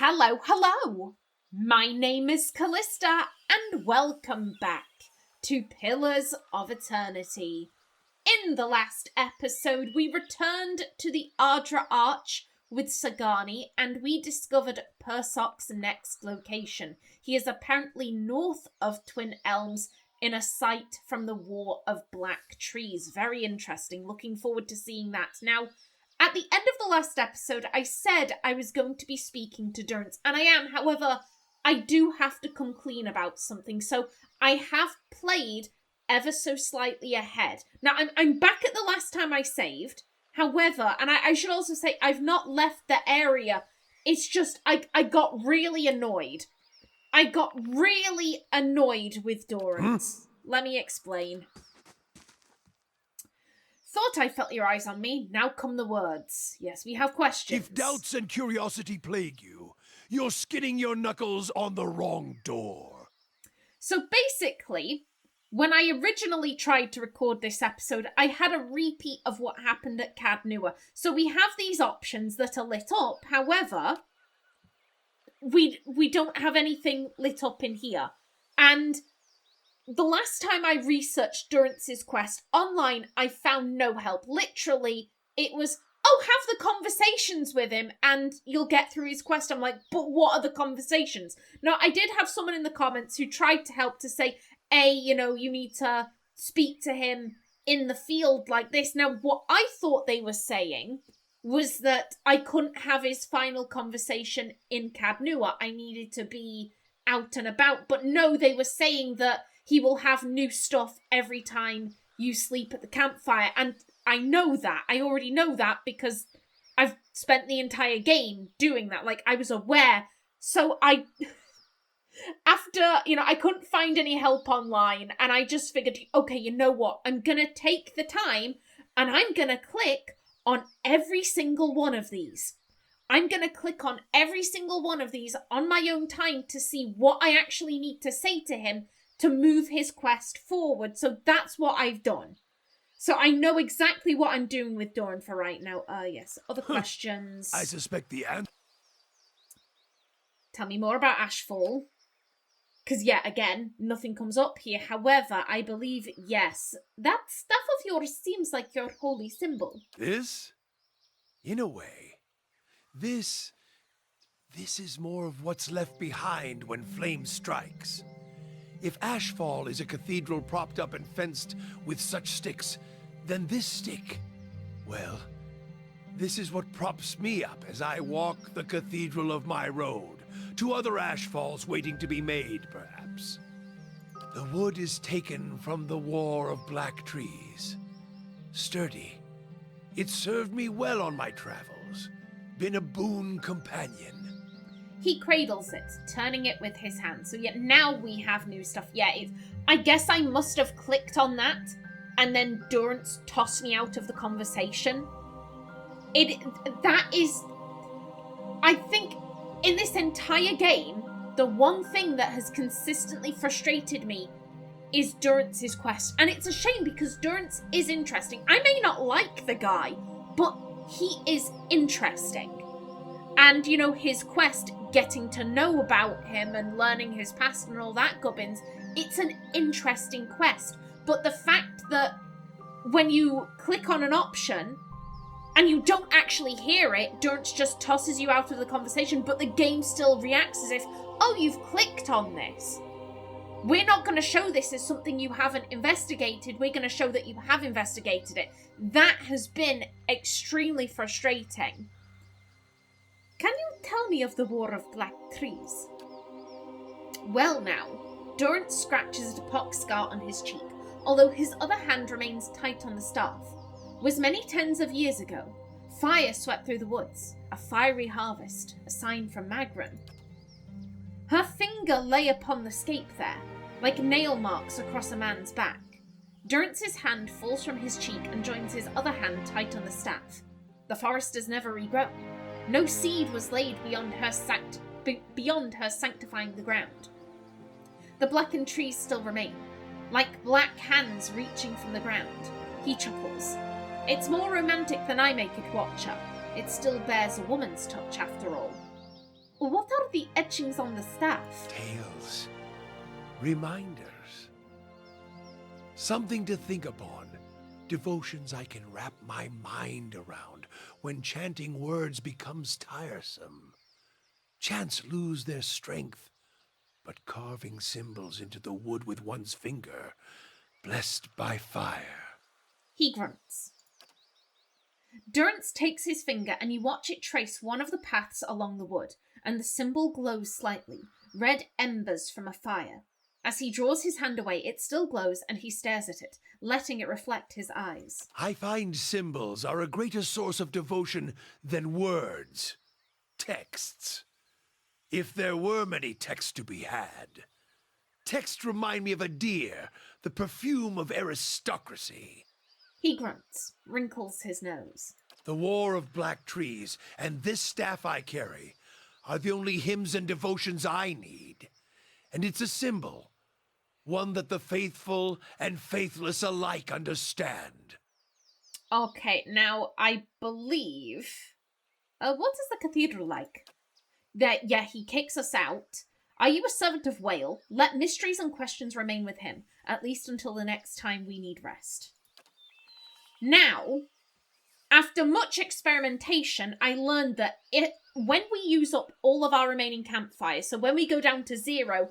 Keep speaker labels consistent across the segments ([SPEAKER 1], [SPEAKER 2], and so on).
[SPEAKER 1] Hello, hello! My name is Callista, and welcome back to Pillars of Eternity. In the last episode, we returned to the Ardra Arch with Sagani, and we discovered Persoc's next location. He is apparently north of Twin Elms, in a sight from the War of Black Trees. Very interesting. Looking forward to seeing that. Now, at the end of the last episode, I said I was going to be speaking to Durance, and I am. However, I do have to come clean about something, so I have played ever so slightly ahead. Now, I'm back at the last time I saved. However, and I should also say, I've not left the area. It's just, I got really annoyed. I got really annoyed with Durance. Let me explain. Thought I felt your eyes on me. Now come the words. Yes, we have questions.
[SPEAKER 2] If doubts and curiosity plague you, you're skinning your knuckles on the wrong door.
[SPEAKER 1] So basically, when I originally tried to record this episode, I had a repeat of what happened at Cadnua. So we have these options that are lit up. However, we don't have anything lit up in here. And the last time I researched Durance's quest online, I found no help. Literally, it was, oh, have the conversations with him and you'll get through his quest. I'm like, but what are the conversations? Now, I did have someone in the comments who tried to help to say, you need to speak to him in the field like this. Now, what I thought they were saying was that I couldn't have his final conversation in Cadnua. I needed to be out and about. But no, they were saying that he will have new stuff every time you sleep at the campfire. And I know that. I already know that because I've spent the entire game doing that. Like, I was aware. So after, I couldn't find any help online. And I just figured, okay, you know what? I'm going to take the time and I'm going to click on every single one of these. I'm going to click on every single one of these on my own time to see what I actually need to say to him to move his quest forward. So that's what I've done. So I know exactly what I'm doing with Dawn for right now. Yes, other questions.
[SPEAKER 2] I suspect the answer.
[SPEAKER 1] Tell me more about Ashfall. Because, again, nothing comes up here. However, I believe, yes, that stuff of yours seems like your holy symbol.
[SPEAKER 2] This? In a way. This is more of what's left behind when flame strikes. If Ashfall is a cathedral propped up and fenced with such sticks, then this stick, well, this is what props me up as I walk the cathedral of my road to other Ashfalls waiting to be made, perhaps. The wood is taken from the War of Black Trees. Sturdy. It served me well on my travels. Been a boon companion.
[SPEAKER 1] He cradles it, turning it with his hand. So now we have new stuff. I guess I must have clicked on that, and then Durance tossed me out of the conversation. I think, in this entire game, the one thing that has consistently frustrated me is Durance's quest. And it's a shame because Durance is interesting. I may not like the guy, but he is interesting. And, his quest, getting to know about him and learning his past and all that gubbins, it's an interesting quest. But the fact that when you click on an option and you don't actually hear it, Durance just tosses you out of the conversation, but the game still reacts as if, oh, you've clicked on this. We're not going to show this as something you haven't investigated. We're going to show that you have investigated it. That has been extremely frustrating. Can you tell me of the War of Black Trees? Well now, Durance scratches a pock scar on his cheek, although his other hand remains tight on the staff. Was many tens of years ago. Fire swept through the woods, a fiery harvest, a sign from Magran. Her finger lay upon the scape there, like nail marks across a man's back. Durance's hand falls from his cheek and joins his other hand tight on the staff. The forest has never regrown. No seed was laid beyond her sanctifying the ground. The blackened trees still remain, like black hands reaching from the ground. He chuckles. It's more romantic than I make it, Watcher. It still bears a woman's touch, after all. But what are the etchings on the staff?
[SPEAKER 2] Tales. Reminders. Something to think upon. Devotions I can wrap my mind around when chanting words becomes tiresome. Chants lose their strength, but carving symbols into the wood with one's finger, blessed by fire.
[SPEAKER 1] He grunts. Durrance takes his finger and you watch it trace one of the paths along the wood, and the symbol glows slightly, red embers from a fire. As he draws his hand away, it still glows and he stares at it, letting it reflect his eyes.
[SPEAKER 2] I find symbols are a greater source of devotion than words, texts. If there were many texts to be had. Texts remind me of a deer, the perfume of aristocracy.
[SPEAKER 1] He grunts, wrinkles his nose.
[SPEAKER 2] The war of black trees and this staff I carry are the only hymns and devotions I need. And it's a symbol, one that the faithful and faithless alike understand.
[SPEAKER 1] Okay, now I believe... what is the cathedral like? Yeah, he kicks us out. Are you a servant of Whale? Let mysteries and questions remain with him, at least until the next time we need rest. Now, after much experimentation, I learned that when we use up all of our remaining campfires, so when we go down to 0,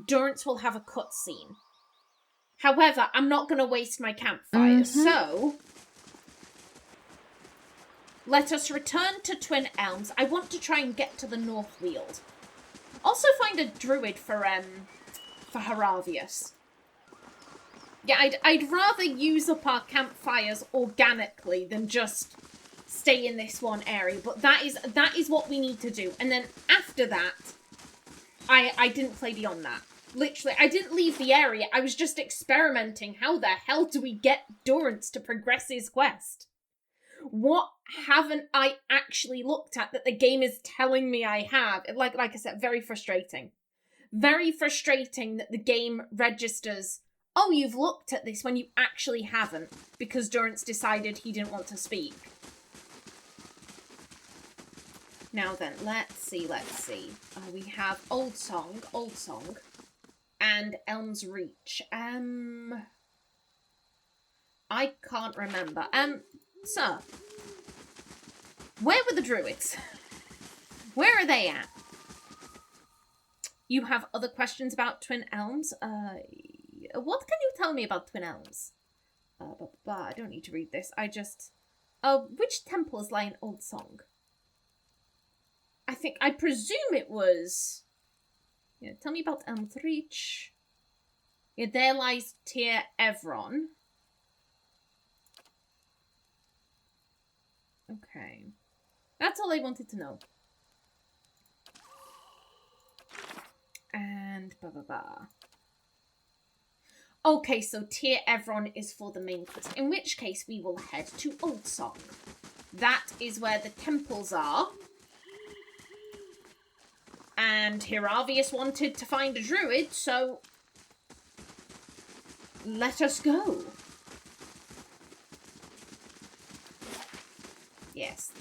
[SPEAKER 1] Durrance will have a cutscene. However, I'm not going to waste my campfire, so... let us return to Twin Elms. I want to try and get to the North Weald. Also find a druid for Haravius. Yeah, I'd rather use up our campfires organically than just stay in this one area. But that is what we need to do. And then after that, I didn't play beyond that. Literally, I didn't leave the area. I was just experimenting. How the hell do we get Durrance to progress his quest? What haven't I actually looked at that the game is telling me I have? Like I said, very frustrating. Very frustrating that the game registers, oh, you've looked at this when you actually haven't, because Durrance decided he didn't want to speak. Now then, let's see. We have Oldsong, and Elm's Reach. I can't remember. Sir, where were the druids? Where are they at? You have other questions about Twin Elms? What can you tell me about Twin Elms? I don't need to read this. Which temples lie in Oldsong? I presume it was... Yeah, tell me about Elm's Reach. Yeah, there lies Tyr Evron. Okay. That's all I wanted to know. And Okay, so Tyr Evron is for the main quest. In which case, we will head to Oldsong. That is where the temples are. And Hiravius wanted to find a druid, so... let us go. Yes.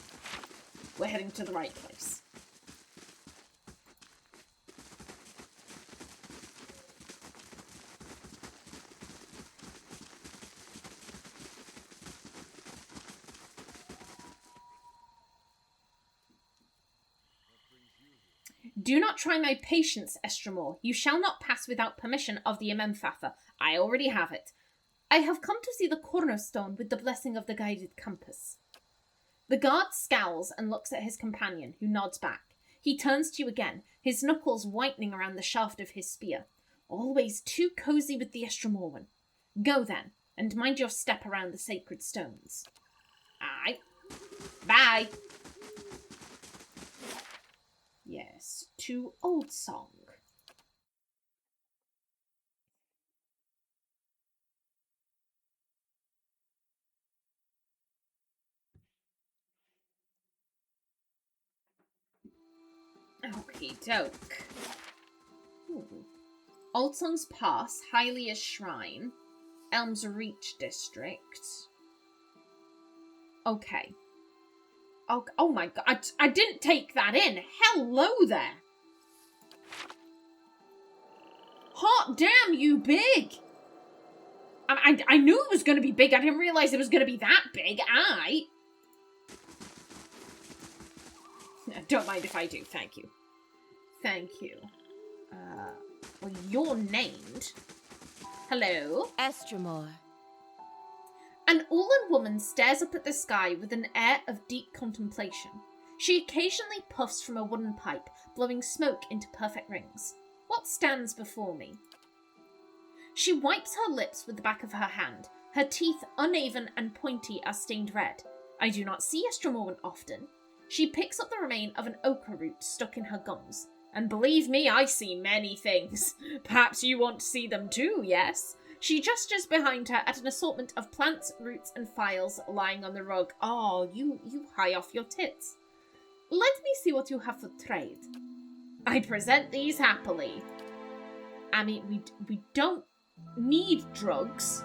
[SPEAKER 1] We're heading to the right place. Do not try my patience, Estremor. You shall not pass without permission of the Ememphatha. I already have it. I have come to see the cornerstone with the blessing of the guided compass. The guard scowls and looks at his companion, who nods back. He turns to you again, his knuckles whitening around the shaft of his spear. Always too cozy with the Estremorwan. Go then, and mind your step around the sacred stones. Aye. Bye. Yes, to Oldsong. Okie doke. Oldsong's Pass, Hylea's Shrine, Elm's Reach District. Okay. Oh my god, I didn't take that in. Hello there. hot damn, you big! I knew it was going to be big. I didn't realise it was going to be that big. Don't mind if I do. Thank you. Thank you. Well, you're named. Hello?
[SPEAKER 3] Estremor.
[SPEAKER 1] An Ulan woman stares up at the sky with an air of deep contemplation. She occasionally puffs from a wooden pipe, blowing smoke into perfect rings. What stands before me? She wipes her lips with the back of her hand, her teeth uneven and pointy as stained red. I do not see Estremor often. She picks up the remain of an ochre root stuck in her gums. And believe me, I see many things. Perhaps you want to see them too, yes? She gestures behind her at an assortment of plants, roots, and files lying on the rug. Oh, you high off your tits. Let me see what you have for trade. I present these happily. I mean, we don't need drugs.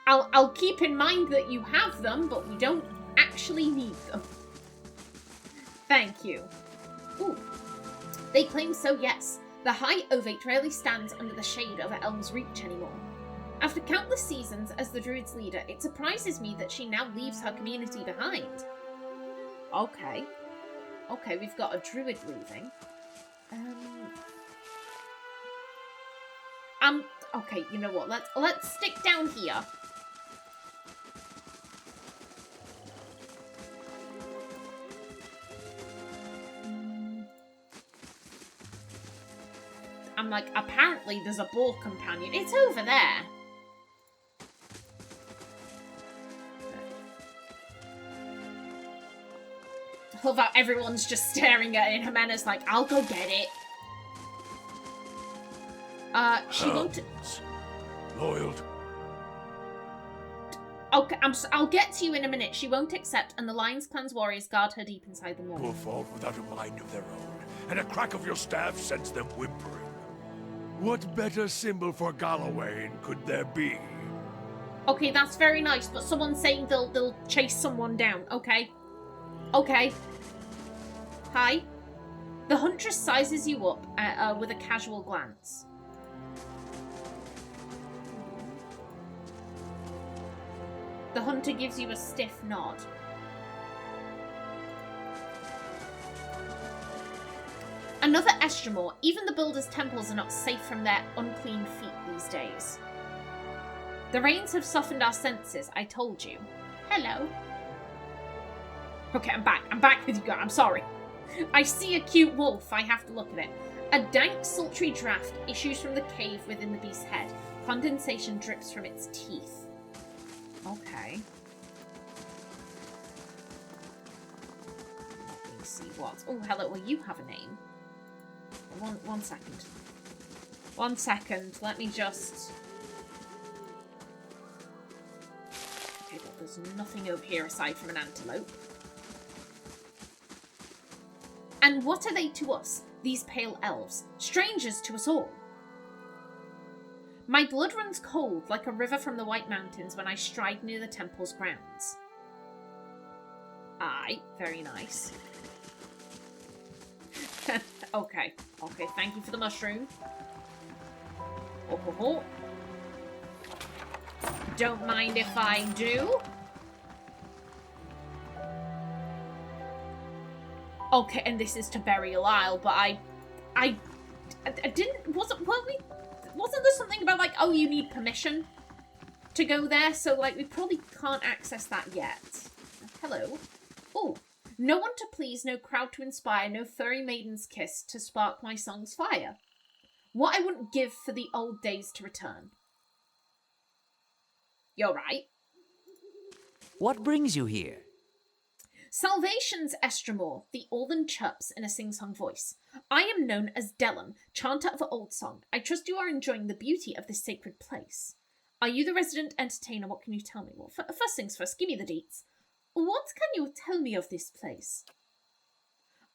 [SPEAKER 1] I'll keep in mind that you have them, but we don't actually need them. Thank you. Ooh. They claim so, yes. The high ovate rarely stands under the shade of Elm's Reach anymore. After countless seasons as the Druid's leader, it surprises me that she now leaves her community behind. Okay. Okay, we've got a Druid leaving. Okay, you know what? Let's stick down here. I'm like, apparently there's a boar companion. It's over there. I love how everyone's just staring at it and Ximena's like, I'll go get it. She won't...
[SPEAKER 2] Loyal.
[SPEAKER 1] Okay, I'll get to you in a minute. She won't accept, and the Lions Clan's warriors guard her deep inside the wall.
[SPEAKER 2] Will fall without a mind of their own, and a crack of your staff sends them whimpering. What better symbol for Galloway could there be?
[SPEAKER 1] Okay, that's very nice, but someone's saying they'll chase someone down. Okay. Okay. Hi. The Huntress sizes you up with a casual glance. The Hunter gives you a stiff nod. Another Estremor. Even the builders' temples are not safe from their unclean feet these days. The rains have softened our senses, I told you. Hello. Okay, I'm back. I'm back with you guys. I'm sorry. I see a cute wolf. I have to look at it. A dank, sultry draft issues from the cave within the beast's head. Condensation drips from its teeth. Okay. Let me see what... Oh, hello. Well, you have a name. One second. 1 second. Let me just... Okay, but there's nothing over here aside from an antelope. And what are they to us, these pale elves? Strangers to us all. My blood runs cold like a river from the White Mountains when I stride near the temple's grounds. Aye, very nice. Okay, thank you for the mushroom. Oh, ho, ho. Don't mind if I do. Okay, and this is to Burial Isle, but I didn't, wasn't there something about, like, oh, you need permission to go there? So, like, we probably can't access that yet. Hello. Oh, no one to please, no crowd to inspire, no furry maiden's kiss to spark my song's fire. What I wouldn't give for the old days to return. You're right.
[SPEAKER 4] What brings you here?
[SPEAKER 1] Salvation's Estremor, the Olden chirps in a sing-song voice. I am known as Delon, chanter of Oldsong. I trust you are enjoying the beauty of this sacred place. Are you the resident entertainer? What can you tell me? Well, first things first, give me the deets. What can you tell me of this place?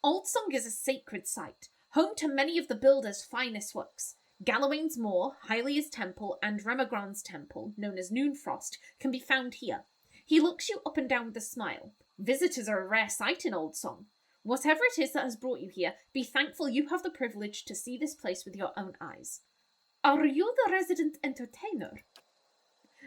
[SPEAKER 1] Oldsong is a sacred site, home to many of the builders' finest works. Galawain's Moor, Hylea's Temple, and Remagrand's Temple, known as Noonfrost, can be found here. He looks you up and down with a smile. Visitors are a rare sight in Oldsong. Whatever it is that has brought you here, be thankful you have the privilege to see this place with your own eyes. Are you the resident entertainer?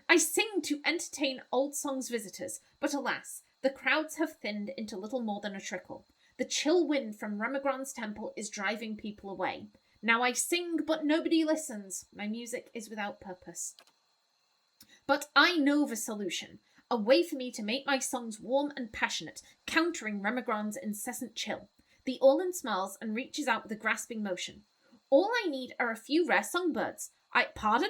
[SPEAKER 1] I sing to entertain Oldsong's visitors, but alas, the crowds have thinned into little more than a trickle. The chill wind from Remagrand's temple is driving people away. Now I sing, but nobody listens. My music is without purpose. But I know the solution. A way for me to make my songs warm and passionate, countering Remagrand's incessant chill. The Orlan smiles and reaches out with a grasping motion. All I need are a few rare songbirds. Pardon?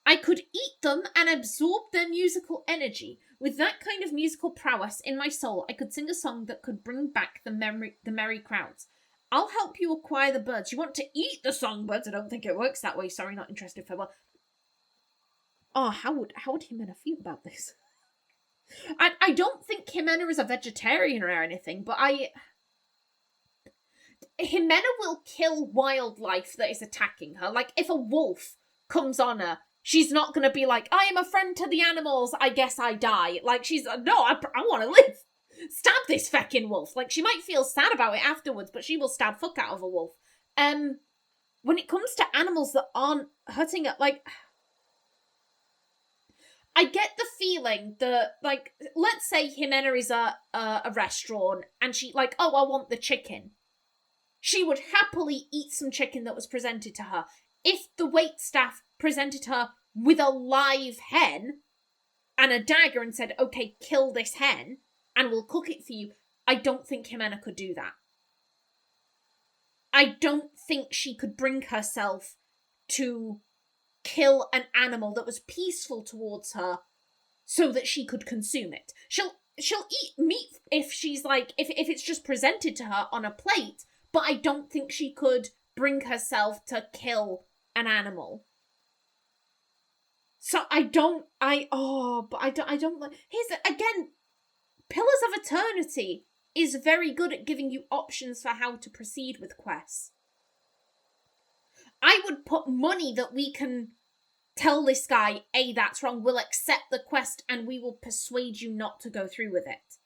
[SPEAKER 1] I could eat them and absorb their musical energy. With that kind of musical prowess in my soul, I could sing a song that could bring back the merry crowds. I'll help you acquire the birds. You want to eat the songbirds? I don't think it works that way. Sorry, not interested. Farewell. Oh, how would Ximena feel about this? I don't think Ximena is a vegetarian or anything, but Ximena will kill wildlife that is attacking her. Like, if a wolf comes on her, she's not going to be like, I am a friend to the animals, I guess I die. Like, she's, no, I want to live. Stab this feckin' wolf. Like, she might feel sad about it afterwards, but she will stab fuck out of a wolf. When it comes to animals that aren't hurting her, like, I get the feeling that, like, let's say Ximena is a restaurant, and she, like, oh, I want the chicken. She would happily eat some chicken that was presented to her. If the waitstaff presented her with a live hen and a dagger and said, okay, kill this hen, and we'll cook it for you, I don't think Ximena could do that. I don't think she could bring herself to kill an animal that was peaceful towards her so that she could consume it. She'll eat meat if she's like, if it's just presented to her on a plate, but I don't think she could bring herself to kill an animal. So I don't like, here's, again, Pillars of Eternity is very good at giving you options for how to proceed with quests. I would put money that we can tell this guy, A, that's wrong, we'll accept the quest and we will persuade you not to go through with it.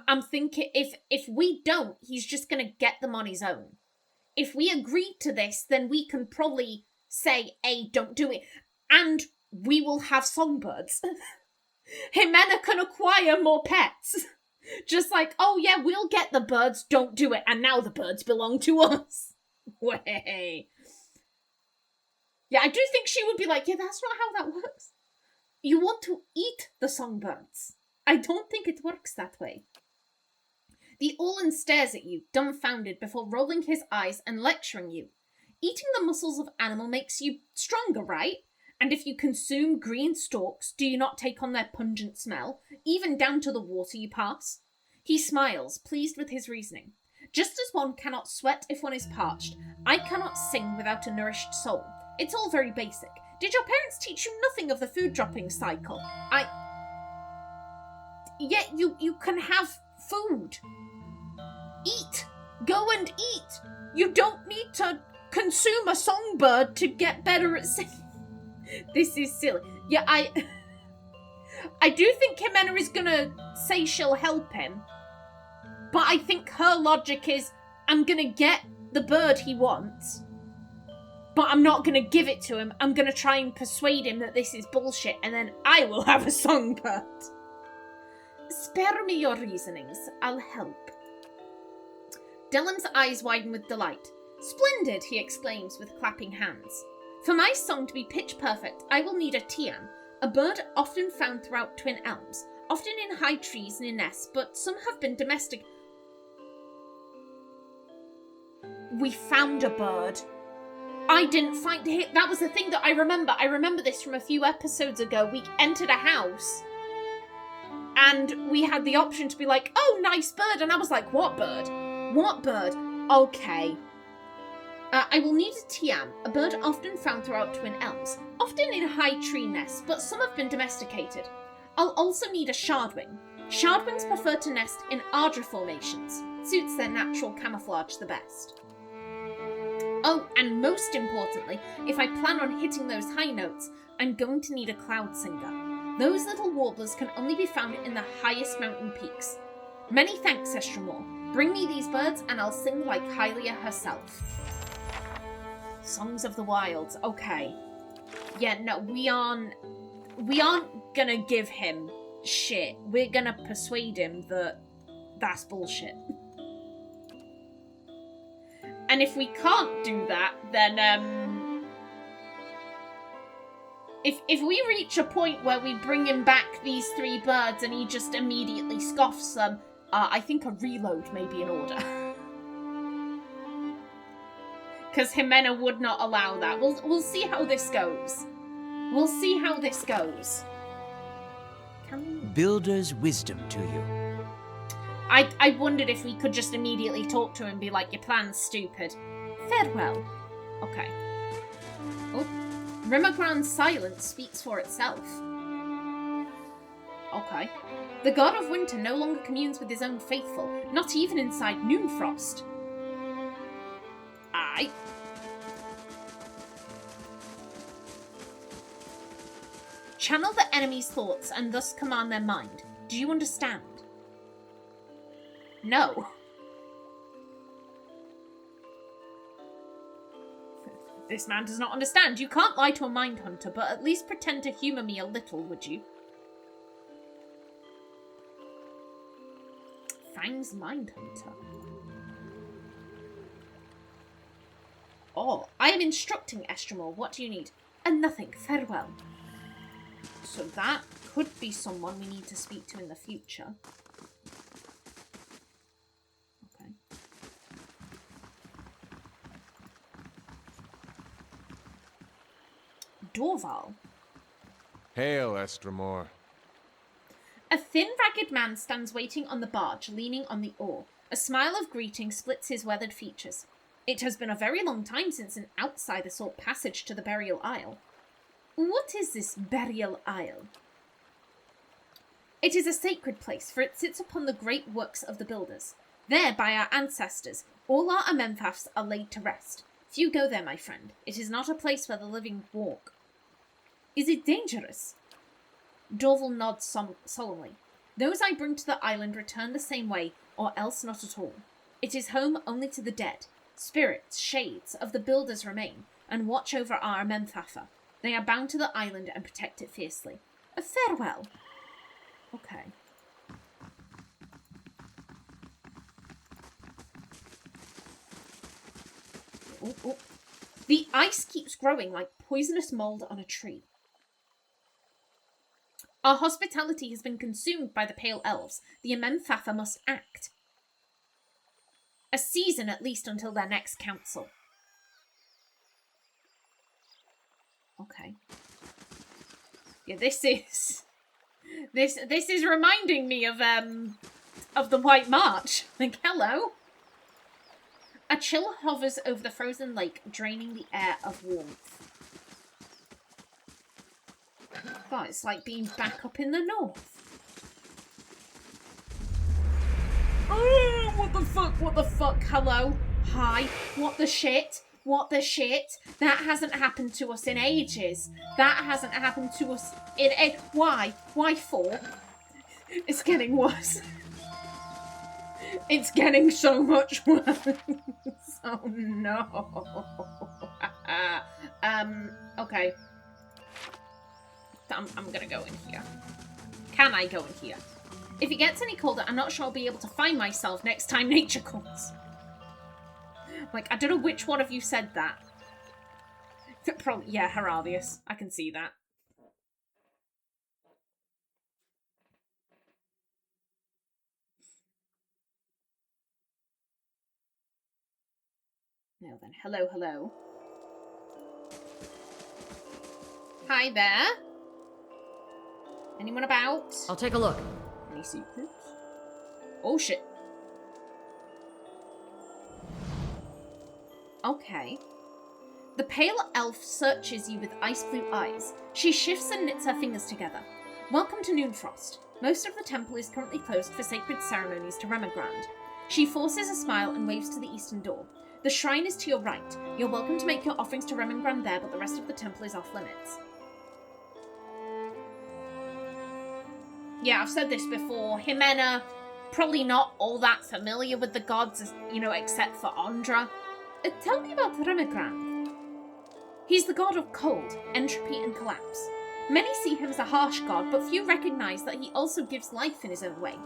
[SPEAKER 1] I'm thinking if we don't, he's just going to get them on his own. If we agree to this, then we can probably say, A, don't do it. And we will have songbirds. Ximena can acquire more pets. Just like, oh yeah, we'll get the birds, don't do it, and now the birds belong to us. Way. Yeah, I do think she would be like, yeah, that's not how that works. You want to eat the songbirds. I don't think it works that way. The Orlan stares at you, dumbfounded, before rolling his eyes and lecturing you. Eating the muscles of animal makes you stronger, right? And if you consume green stalks, do you not take on their pungent smell, even down to the water you pass? He smiles, pleased with his reasoning. Just as one cannot sweat if one is parched, I cannot sing without a nourished soul. It's all very basic. Did your parents teach you nothing of the food dropping cycle? Yet you can have food. Eat. Go and eat. You don't need to consume a songbird to get better at singing. This is silly. Yeah, I do think Ximena is gonna say she'll help him. But I think her logic is, I'm gonna get the bird he wants, but I'm not gonna give it to him. I'm gonna try and persuade him that this is bullshit, and then I will have a songbird. Spare me your reasonings. I'll help. Dylan's eyes widen with delight. Splendid, he exclaims with clapping hands. For my song to be pitch perfect, I will need a tiam, a bird often found throughout Twin Elms, often in high trees near nests, but some have been domestic. We found a bird. I didn't find it. That was the thing that I remember. I remember this from a few episodes ago. We entered a house and we had the option to be like, oh, nice bird. And I was like, what bird? What bird? Okay. I will need a tiam, a bird often found throughout Twin Elms, often in high tree nests, but some have been domesticated. I'll also need a shardwing. Shardwings prefer to nest in Ardra formations. Suits their natural camouflage the best. Oh, and most importantly, if I plan on hitting those high notes, I'm going to need a cloud singer. Those little warblers can only be found in the highest mountain peaks. Many thanks, Estremor. Bring me these birds and I'll sing like Hylea herself. Songs of the Wilds. Okay. Yeah, no, we aren't gonna give him shit. We're gonna persuade him that that's bullshit. And if we can't do that, then, if we reach a point where we bring him back these 3 birds and he just immediately scoffs them, I think a reload may be in order. Because Ximena would not allow that. We'll see how this goes. We'll see how this goes.
[SPEAKER 4] Builder's wisdom to you.
[SPEAKER 1] I wondered if we could just immediately talk to him and be like, your plan's stupid. Farewell. Okay. Oh. Rimagrand's silence speaks for itself. Okay. The god of winter no longer communes with his own faithful, not even inside Noonfrost. Aye. Channel the enemy's thoughts and thus command their mind. Do you understand? No. This man does not understand. You can't lie to a mind hunter, but at least pretend to humour me a little, would you? Fang's mind hunter. Oh, I am instructing Estremor. What do you need? And nothing. Farewell. So that could be someone we need to speak to in the future. Okay. Dorval.
[SPEAKER 3] Hail, Estremor.
[SPEAKER 1] A thin, ragged man stands waiting on the barge, leaning on the oar. A smile of greeting splits his weathered features. It has been a very long time since an outsider sought passage to the Burial Isle. What is this Burial Isle? It is a sacred place, for it sits upon the great works of the builders. There, by our ancestors, all our Amenfafs are laid to rest. Few go there, my friend. It is not a place where the living walk. Is it dangerous? Dorval nods solemnly. Those I bring to the island return the same way, or else not at all. It is home only to the dead. Spirits, shades, of the builders remain, and watch over our Amenfafa. They are bound to the island and protect it fiercely. A farewell. Okay. Ooh, ooh. The ice keeps growing like poisonous mold on a tree. Our hospitality has been consumed by the Pale Elves. The Amenfafa must act. A season at least until their next council. Okay. Yeah, this is reminding me of the White March. Like, hello. A chill hovers over the frozen lake, draining the air of warmth. God, it's like being back up in the north. Oh, what the fuck? What the fuck? Hello? Hi? What the shit? What the shit? That hasn't happened to us in ages. That hasn't happened to us in... Why? Why for? It's getting worse. It's getting so much worse. Oh no. Okay. I'm gonna go in here. Can I go in here? If it gets any colder, I'm not sure I'll be able to find myself next time nature calls. Like, I don't know which one of you said that. Probably, yeah, Heraldius. I can see that. Now then, hello, hello. Hi there. Anyone about?
[SPEAKER 5] I'll take a look.
[SPEAKER 1] Any secrets? Oh shit. Okay. The pale elf searches you with ice blue eyes. She shifts and knits her fingers together. Welcome to Noonfrost. Most of the temple is currently closed for sacred ceremonies to Remagrand. She forces a smile and waves to the eastern door. The shrine is to your right. You're welcome to make your offerings to Remagrand there, but the rest of the temple is off limits. Yeah, I've said this before. Ximena, probably not all that familiar with the gods, except for Andra. Tell me about Remigrand. He's the god of cold, entropy, and collapse. Many see him as a harsh god, but few recognize that he also gives life in his own way.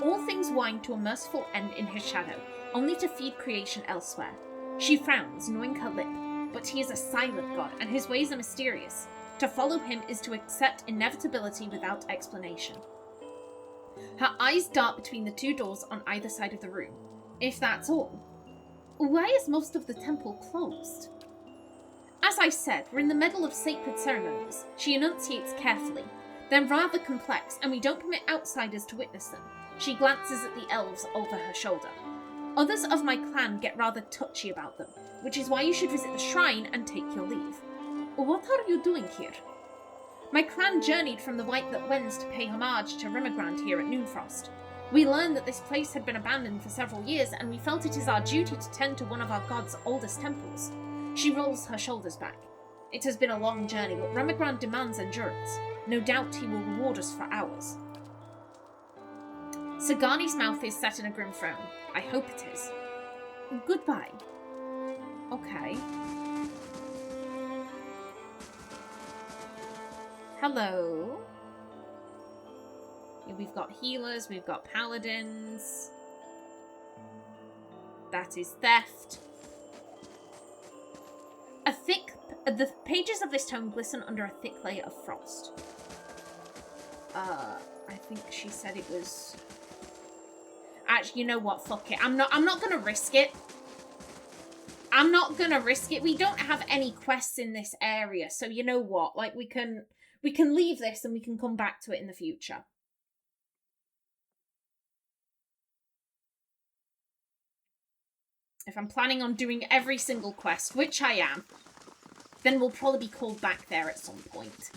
[SPEAKER 1] All things wind to a merciful end in his shadow, only to feed creation elsewhere. She frowns, gnawing her lip, but he is a silent god, and his ways are mysterious. To follow him is to accept inevitability without explanation. Her eyes dart between the two doors on either side of the room. If that's all, why is most of the temple closed? As I said, we're in the middle of sacred ceremonies. She enunciates carefully. They're rather complex, and we don't permit outsiders to witness them. She glances at the elves over her shoulder. Others of my clan get rather touchy about them, which is why you should visit the shrine and take your leave. What are you doing here? My clan journeyed from the White That Wends to pay homage to Remigrand here at Noonfrost. We learned that this place had been abandoned for several years, and we felt it is our duty to tend to one of our god's oldest temples. She rolls her shoulders back. It has been a long journey, but Remigrand demands endurance. No doubt he will reward us for ours. Sagani's mouth is set in a grim frown. I hope it is. Goodbye. Okay. Hello. Yeah, we've got healers, we've got paladins. That is theft. The pages of this tome glisten under a thick layer of frost. I think she said it was... Actually, you know what? Fuck it. I'm not gonna risk it. I'm not gonna risk it. We don't have any quests in this area, so you know what? Like, we can leave this and we can come back to it in the future. If I'm planning on doing every single quest, which I am, then we'll probably be called back there at some point.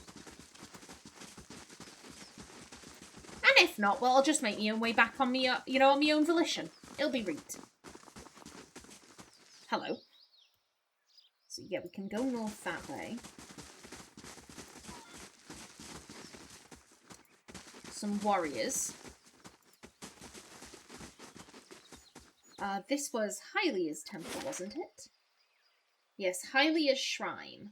[SPEAKER 1] And if not, well, I'll just make my own way back on me, on my own volition. It'll be read. Hello. So yeah, we can go north that way. Some warriors. This was Hylea's temple, wasn't it? Yes, Hylea's shrine.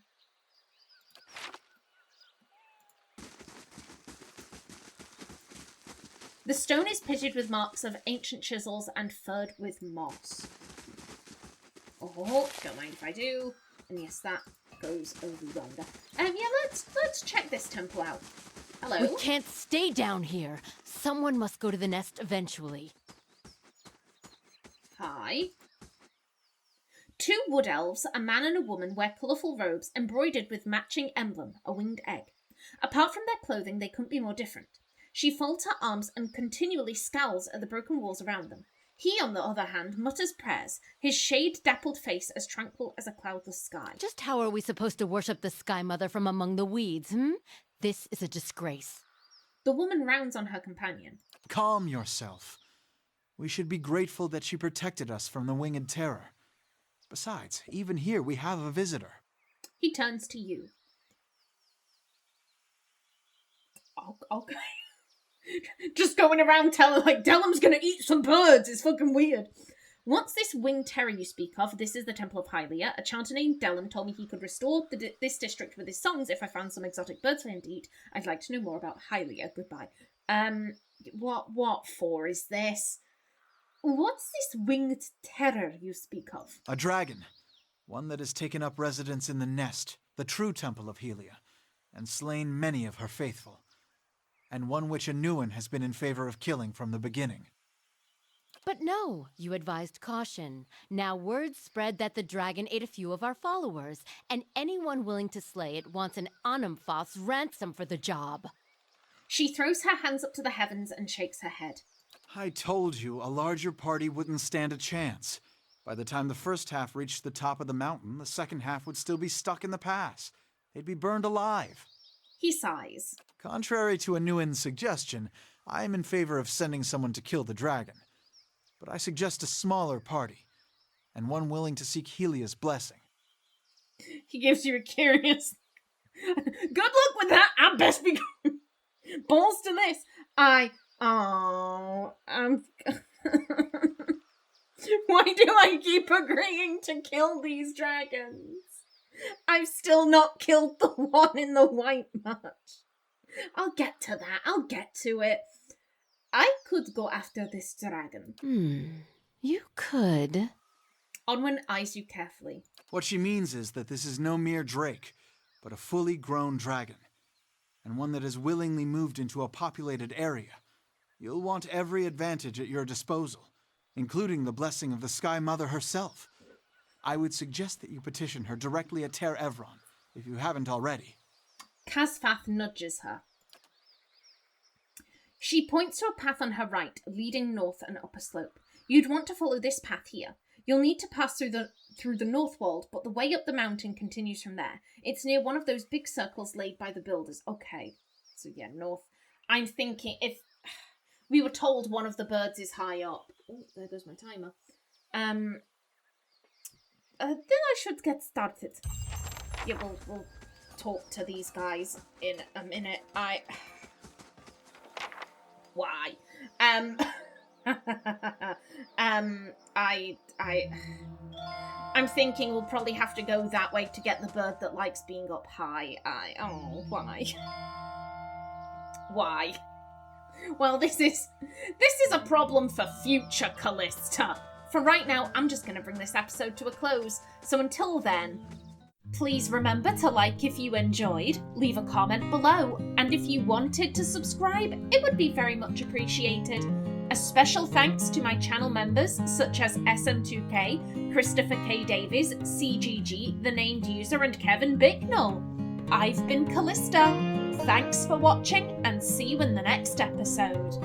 [SPEAKER 1] The stone is pitted with marks of ancient chisels and furred with moss. Oh, don't mind if I do. And yes, that goes over yonder. Yeah, let's check this temple out. Hello?
[SPEAKER 5] We can't stay down here. Someone must go to the nest eventually.
[SPEAKER 1] Hi. Two wood elves, a man and a woman, wear colourful robes embroidered with matching emblem, a winged egg. Apart from their clothing, they couldn't be more different. She folds her arms and continually scowls at the broken walls around them. He, on the other hand, mutters prayers, his shade-dappled face as tranquil as a cloudless sky.
[SPEAKER 5] Just how are we supposed to worship the Sky Mother from among the weeds, This is a disgrace.
[SPEAKER 1] The woman rounds on her companion.
[SPEAKER 6] Calm yourself. We should be grateful that she protected us from the winged terror. Besides, even here we have a visitor.
[SPEAKER 1] He turns to you. Okay. Just going around telling, Delum's gonna eat some birds. It's fucking weird. Once this winged terror you speak of, this is the Temple of Hylea. A chanter named Delum told me he could restore this district with his songs if I found some exotic birds for him to eat. I'd like to know more about Hylea. Goodbye. What for is this? What's this winged terror you speak of?
[SPEAKER 6] A dragon. One that has taken up residence in the nest, the true Temple of Hylea, and slain many of her faithful. And one which a Newen has been in favor of killing from the beginning.
[SPEAKER 5] But no, you advised caution. Now word spread that the dragon ate a few of our followers, and anyone willing to slay it wants an Anumfoth's ransom for the job.
[SPEAKER 1] She throws her hands up to the heavens and shakes her head.
[SPEAKER 6] I told you a larger party wouldn't stand a chance. By the time the first half reached the top of the mountain, the second half would still be stuck in the pass. They'd be burned alive.
[SPEAKER 1] He sighs.
[SPEAKER 6] Contrary to Anuin's suggestion, I am in favor of sending someone to kill the dragon. But I suggest a smaller party, and one willing to seek Hylea's blessing.
[SPEAKER 1] He gives you a curious... Good luck with that, I best be going. Balls to this. Why do I keep agreeing to kill these dragons? I've still not killed the one in the white march. I'll get to that. I'll get to it. I could go after this dragon.
[SPEAKER 5] You could.
[SPEAKER 1] Onwin eyes you carefully.
[SPEAKER 6] What she means is that this is no mere drake, but a fully grown dragon, and one that has willingly moved into a populated area. You'll want every advantage at your disposal, including the blessing of the Sky Mother herself. I would suggest that you petition her directly at Ter Evron, if you haven't already.
[SPEAKER 1] Casfath nudges her. She points to a path on her right, leading north and up a slope. You'd want to follow this path here. You'll need to pass through the north wall, but the way up the mountain continues from there. It's near one of those big circles laid by the builders. Okay, so yeah, north. I'm thinking if we were told one of the birds is high up. Oh, there goes my timer. Then I should get started. Yeah, we'll talk to these guys in a minute. Why? I'm thinking we'll probably have to go that way to get the bird that likes being up high. Why? Why? Well, this is a problem for future Callista. For right now, I'm just going to bring this episode to a close. So until then, please remember to like if you enjoyed, leave a comment below, and if you wanted to subscribe, it would be very much appreciated. A special thanks to my channel members such as SM2K, Christopher K. Davies, CGG, The Named User, and Kevin Bicknell. I've been Callista. Thanks for watching, and see you in the next episode.